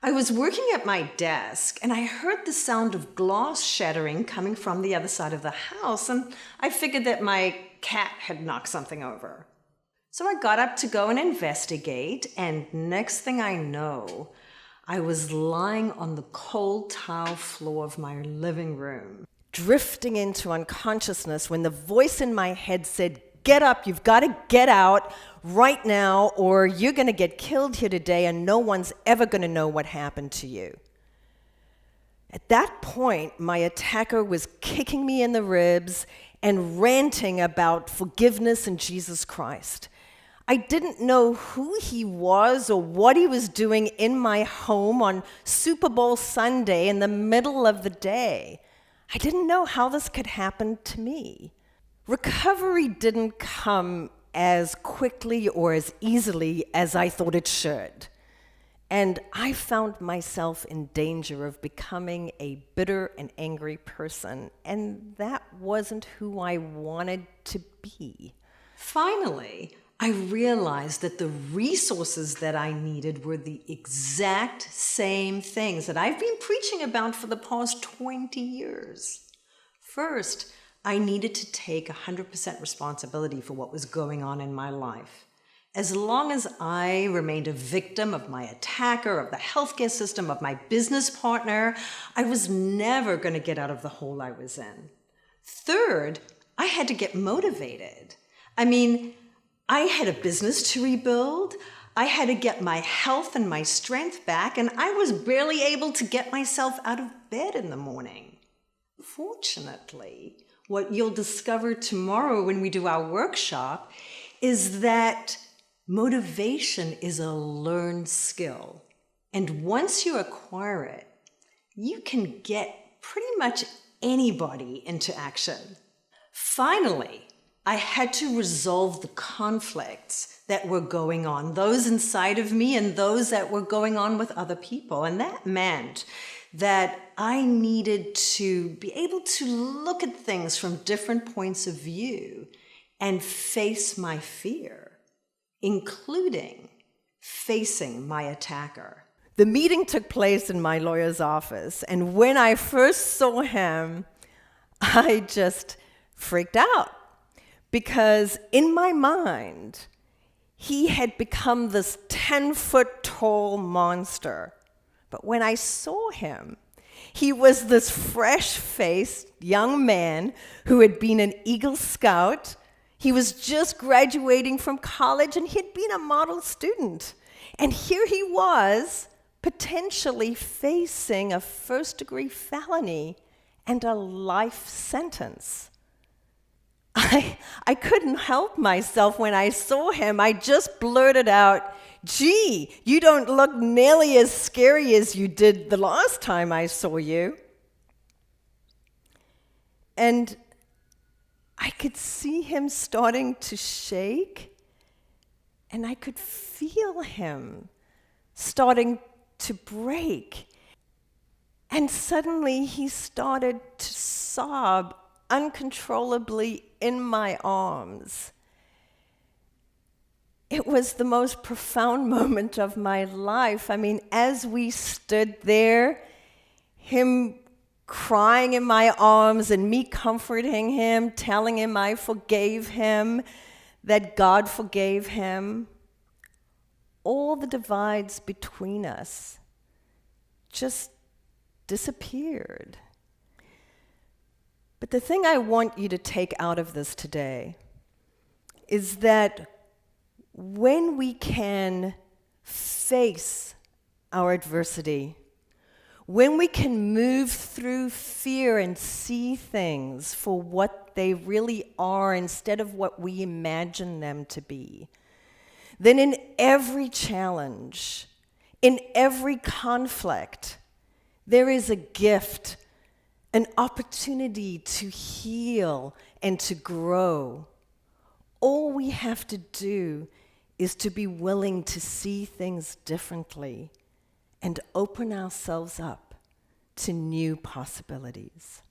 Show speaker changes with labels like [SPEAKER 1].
[SPEAKER 1] I was working at my desk and I heard the sound of glass shattering coming from the other side of the house, and I figured that my cat had knocked something over. So I got up to go and investigate, and next thing I know, I was lying on the cold tile floor of my living room,
[SPEAKER 2] drifting into unconsciousness when the voice in my head said, "Get up, you've got to get out right now, or you're going to get killed here today and no one's ever going to know what happened to you." At that point, my attacker was kicking me in the ribs and ranting about forgiveness in Jesus Christ. I didn't know who he was or what he was doing in my home on Super Bowl Sunday in the middle of the day. I didn't know how this could happen to me. Recovery didn't come as quickly or as easily as I thought it should. And I found myself in danger of becoming a bitter and angry person, and that wasn't who I wanted to be.
[SPEAKER 1] Finally, I realized that the resources that I needed were the exact same things that I've been preaching about for the past 20 years. First, I needed to take 100% responsibility for what was going on in my life. As long as I remained a victim of my attacker, of the healthcare system, of my business partner, I was never going to get out of the hole I was in. Third, I had to get motivated. I had a business to rebuild. I had to get my health and my strength back, and I was barely able to get myself out of bed in the morning. Fortunately, what you'll discover tomorrow when we do our workshop is that motivation is a learned skill. And once you acquire it, you can get pretty much anybody into action. Finally, I had to resolve the conflicts that were going on, those inside of me and those that were going on with other people. And that meant that I needed to be able to look at things from different points of view and face my fear, including facing my attacker.
[SPEAKER 2] The meeting took place in my lawyer's office, and when I first saw him, I just freaked out. Because in my mind, he had become this 10-foot-tall monster. But when I saw him, he was this fresh-faced young man who had been an Eagle Scout. He was just graduating from college, and he'd been a model student. And here he was, potentially facing a first-degree felony and a life sentence. I couldn't help myself when I saw him. I just blurted out, "Gee, you don't look nearly as scary as you did the last time I saw you." And I could see him starting to shake, and I could feel him starting to break. And suddenly he started to sob uncontrollably in my arms. It was the most profound moment of my life. As we stood there, him crying in my arms and me comforting him, telling him I forgave him, that God forgave him, all the divides between us just disappeared. But the thing I want you to take out of this today is that when we can face our adversity, when we can move through fear and see things for what they really are instead of what we imagine them to be, then in every challenge, in every conflict, there is a gift, an opportunity to heal and to grow. All we have to do is to be willing to see things differently and open ourselves up to new possibilities.